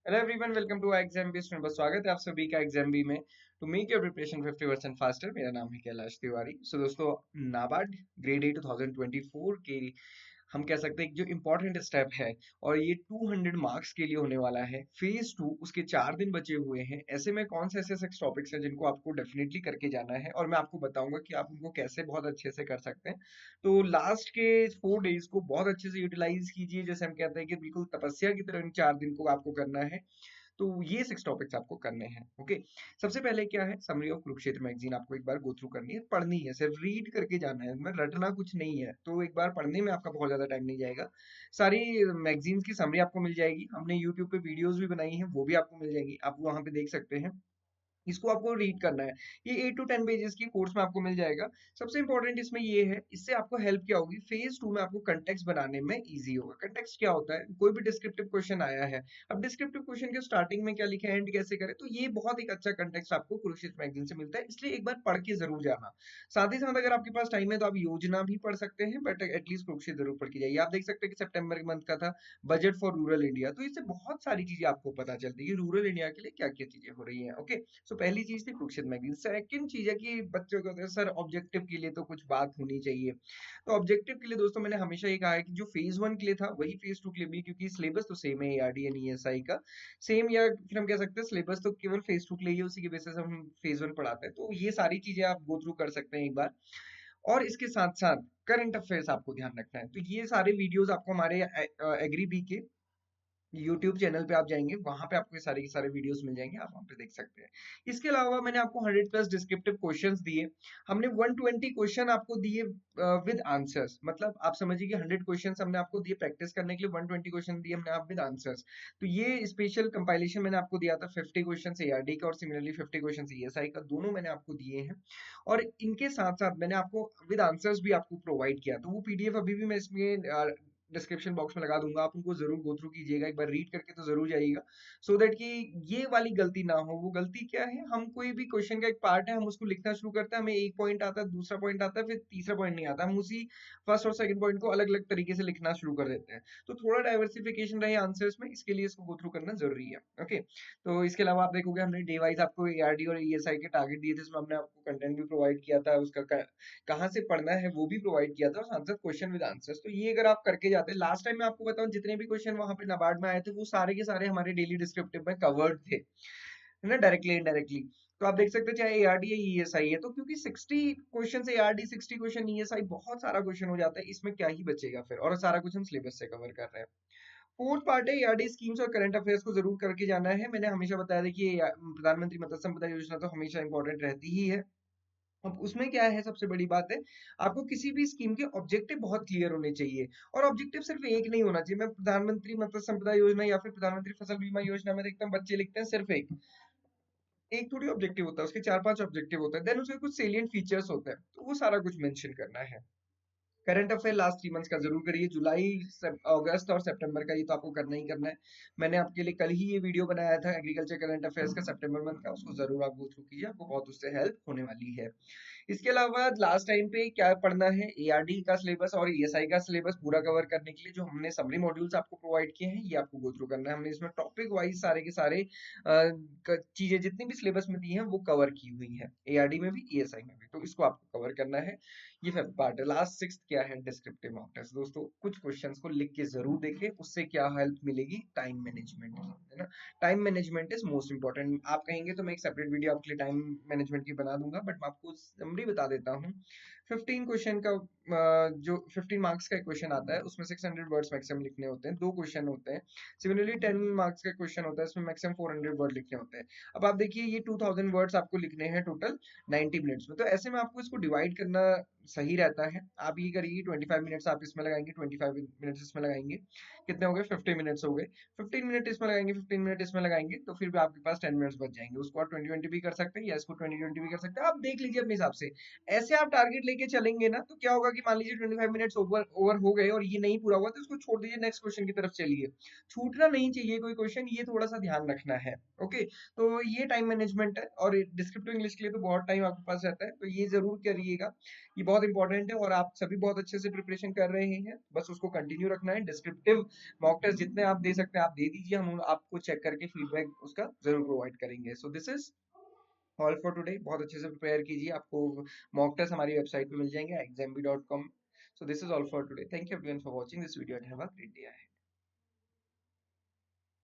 Hello everyone, welcome to exam B student. बस स्वागत है आप सभी का एग्जाम बी में। To make your preparation 50% faster, मेरा नाम है कैलाश तिवारी। दोस्तों, नाबार्ड ग्रेड ए 2024 के हम कह सकते हैं कि जो इम्पोर्टेंट स्टेप है और ये 200 मार्क्स के लिए होने वाला है। फेज 2 उसके 4 दिन बचे हुए हैं। ऐसे में कौन से ऐसे टॉपिक्स हैं जिनको आपको डेफिनेटली करके जाना है और मैं आपको बताऊंगा कि आप उनको कैसे बहुत अच्छे से कर सकते हैं। तो लास्ट के 4 डेज को बहुत अच्छे से यूटिलाइज कीजिए। जैसे हम कहते हैं कि बिल्कुल तपस्या की तरह इन 4 दिन को आपको करना है। तो ये 6 टॉपिक्स आपको करने हैं। ओके, सबसे पहले क्या है, समरी ऑफ कुरुक्षेत्र मैगजीन आपको एक बार गो थ्रू करनी है, पढ़नी है, सिर्फ रीड करके जाना है, इसमें रटना कुछ नहीं है। तो एक बार पढ़ने में आपका बहुत ज्यादा टाइम नहीं जाएगा। सारी मैगजीन की समरी आपको मिल जाएगी, हमने यूट्यूब पे वीडियोस भी बनाई हैं, वो भी आपको मिल जाएंगी, आप वहां पे देख सकते हैं। इसको आपको रीड करना है। ये 8 to 10 पेजेस की कोर्स में आपको मिल जाएगा। सबसे इंपॉर्टेंट इसमें ये है, इससे आपको हेल्प क्या होगी, फेज 2 में आपको कंटेक्स्ट बनाने में इजी होगा। कंटेक्स्ट क्या होता है, कोई भी डिस्क्रिप्टिव क्वेश्चन आया है, अब डिस्क्रिप्टिव क्वेश्चन के स्टार्टिंग में क्या लिखा है, एंड कैसे करें, तो ये बहुत एक अच्छा कंटेक्स्ट आपको कुरुक्षेत्र मैगजीन से मिलता है। इसलिए एक बार पढ़ के जरूर जाना। साथ ही साथ अगर आपके पास टाइम है तो आप योजना भी पढ़ सकते हैं, बट एटलीस्ट कुरुक्षेत्र जरूर पढ़ के जाइए। आप देख सकते हैं कि सितंबर मंथ का था बजट फॉर रूरल इंडिया, तो इससे बहुत सारी चीजें आपको पता चलती है कि रूरल इंडिया के लिए क्या क्या चीजें हो रही हैं। ओके, सो पहली चीज थी कुरुक्षेत्र मैगजीन। सेकंड चीज है कि बच्चों को होता है सर ऑब्जेक्टिव के लिए तो कुछ बात होनी चाहिए। तो ऑब्जेक्टिव के लिए दोस्तों मैंने हमेशा ये कहा है कि जो फेज 1 के लिए था वही फेज 2 के लिए भी, क्योंकि सिलेबस तो सेम है एआरडी एंड ईएसआई का। सेम, या फिर हम कह सकते हैं सिलेबस तो केवल फेज 2 के लिए ही है, उसी के बेसिस हम फेज 1 पढ़ाते हैं। तो ये सारी चीजें आप गो थ्रू कर सकते हैं एक बार। और इसके साथ साथ करंट अफेयर्स आपको ध्यान रखना है। तो ये सारे वीडियोस आपको हमारे एग्री बी के यूट्यूब चैनल पे आप जाएंगे, वहां पे आपको ये सारे के सारे वीडियोस मिल जाएंगे, आप वहां पे देख सकते हैं। इसके अलावा मैंने आपको 100+ डिस्क्रिप्टिव क्वेश्चंस दिए। हमने 120 क्वेश्चन आपको दिए विद आंसर्स, मतलब आप समझिए कि 100 क्वेश्चंस हमने आपको दिए प्रैक्टिस करने के लिए, 120 क्वेश्चन दिए हमने आप विद आंसर्स। तो ये स्पेशल कंपाइलेशन मैंने आपको दिया था 50 क्वेश्चन एआरडी का और सिमिलरली 50 क्वेश्चन ईएसआई का, दोनों मैंने आपको दिए हैं। और इनके साथ साथ मैंने आपको विद आंसर्स भी आपको प्रोवाइड किया। तो वो पीडीएफ अभी भी मैं इसमें डिस्क्रिप्शन बॉक्स में लगा दूंगा, आप उनको जरूर गो थ्रू कीजिएगा, एक बार रीड करके तो जरूर जाइएगा। सो दैट कि ये वाली गलती ना हो। वो गलती क्या है, हम कोई भी क्वेश्चन का एक पार्ट है, हम उसको लिखना शुरू करते हैं, हमें एक पॉइंट आता है, दूसरा पॉइंट आता है, फिर तीसरा पॉइंट नहीं आता, हम उसी फर्स्ट और सेकंड पॉइंट को अलग अलग तरीके से लिखना शुरू कर देते हैं। तो थोड़ा डाइवर्सिफिकेशन रहे आंसर्स में, इसके लिए इसको गो थ्रू करना जरूरी है। ओके, तो इसके अलावा आप देखोगे हमने डे वाइज आपको एआरडी और ईएसआई के टारगेट दिए थे, इसमें हमने आपको कंटेंट भी प्रोवाइड किया था, उसका कहाँ से पढ़ना है वो भी प्रोवाइड किया था, और साथ साथ क्वेश्चन विद आंसर्स। तो ये अगर आप करके जाते हैं, लास्ट टाइम मैं आपको बताऊं जितने भी क्वेश्चन वहां पे नाबार्ड में आए थे वो सारे के सारे हमारे डेली डिस्क्रिप्टिव में कवर्ड थे, है ना, डायरेक्टली इनडायरेक्टली। तो आप देख सकते हैं चाहे एआरडी या ईएसआई है, तो क्योंकि 60 क्वेश्चन से एआरडी, 60 क्वेश्चन ईएसआई, बहुत सारा क्वेश्चन हो जाता है, इसमें क्या ही बचेगा फिर, और सारा कुछ हम सिलेबस से कवर कर रहे हैं। फोर्थ पार्ट है एआरडी स्कीम्स और करंट अफेयर्स को जरूर करके जाना है। मैंने हमेशा बताया था कि प्रधानमंत्री मत्स्य संपदा योजना तो हमेशा इंपॉर्टेंट रहती ही है। अब उसमें क्या है, सबसे बड़ी बात है, आपको किसी भी स्कीम के ऑब्जेक्टिव बहुत क्लियर होने चाहिए। और ऑब्जेक्टिव सिर्फ एक नहीं होना चाहिए। मैं प्रधानमंत्री मत्स्य संपदा योजना या फिर प्रधानमंत्री फसल बीमा योजना में देखता हूँ बच्चे लिखते हैं सिर्फ एक। एक थोड़ी ऑब्जेक्टिव होता है, उसके 4-5 ऑब्जेक्टिव होते हैं, देन उसके कुछ सेलिएंट फीचर्स होते हैं, तो वो सारा कुछ मेंशन करना है। करंट अफेयर लास्ट 3 मंथ्स का जरूर करिए, जुलाई, अगस्त और सितंबर का, ये तो आपको करना ही करना है। मैंने आपके लिए कल ही ये वीडियो बनाया था एग्रीकल्चर करंट अफेयर्स का सितंबर मंथ का, उसको जरूर आप गो थ्रू कीजिए, आपको बहुत उससे हेल्प होने वाली है। इसके अलावा लास्ट टाइम पे क्या पढ़ना है, एआरडी का सिलेबस और ईएसआई का सिलेबस पूरा कवर करने के लिए जो हमने समरी मॉड्यूल्स आपको प्रोवाइड किए हैं, ये आपको गो थ्रू करना है। हमने इसमें टॉपिक वाइज सारे के सारे चीजें जितनी भी सिलेबस में दी हैं वो कवर की हुई है, एआरडी में भी ईएसआई में भी, तो इसको आपको कवर करना है। ये फिफ्थ पार्ट है। लास्ट सिक्स्थ क्या है, डिस्क्रिप्टिव मॉक टेस्ट। दोस्तों कुछ क्वेश्चंस को लिख के जरूर देखें, उससे क्या हेल्प मिलेगी, टाइम मैनेजमेंट, है ना। Time management is most important. आप कहेंगे तो मैं एक सेपरेट वीडियो आपके लिए टाइम मैनेजमेंट की बना दूंगा, बट मैं आपको समरी बता देता हूँ। 15 क्वेश्चन का जो 15 मार्क्स का क्वेश्चन आता है उसमें 600 वर्ड्स मैक्सिमम लिखने होते हैं, 2 क्वेश्चन होते हैं। सिमिलरली 10 मार्क्स का क्वेश्चन होता है, इसमें मैक्सिमम 400 वर्ड लिखने होते हैं। अब आप देखिए ये 2000 वर्ड्स आपको लिखने हैं टोटल 90 मिनट्स में, तो ऐसे में आपको इसको डिवाइड करना सही रहता है। आप ये करिए 25 मिनट्स आप इसमें लगाएंगे, 25 मिनट्स इसमें लगाएंगे, कितने हो गए, 50 मिनट्स हो गए। 15 मिनट इसमें लगाएंगे, 15 मिनट इसमें लगाएंगे, तो फिर भी आपके पास 10 मिनट्स बच जाएंगे। उसको आप 20-20 भी कर सकते हैं या इसको 20-20 भी कर सकते हैं, आप देख लीजिए अपने हिसाब से। ऐसे आप टारगेट लेके लेके चलेंगे ना तो क्या होगा कि मान लीजिए 25 मिनट्स ओवर ओवर हो गए और ये नहीं पूरा हुआ तो इसको छोड़ दीजिए, नेक्स्ट क्वेश्चन की तरफ चलिए। छूटना नहीं चाहिए कोई क्वेश्चन, ये थोड़ा सा ध्यान रखना है। ओके, तो ये टाइम मैनेजमेंट है और डिस्क्रिप्टिव इंग्लिश के लिए तो बहुत टाइम आपके पास रहता है, तो ये जरूर करिएगा, ये बहुत इंपॉर्टेंट है और आप सभी बहुत अच्छे से प्रिपरेशन कर रहे हैं, बस उसको कंटिन्यू रखना है। डिस्क्रिप्टिव मॉक टेस्ट जितने आप दे सकते हैं आप दे दीजिए, हम आपको चेक करके फीडबैक उसका जरूर प्रोवाइड करेंगे। So this is all for today, बहुत अच्छे से प्रिपेयर कीजिए, आपको मॉक टेस्ट हमारी वेबसाइट पे मिल जाएंगे examb.com। So this is all for today, thank you everyone for watching this video and have a great day.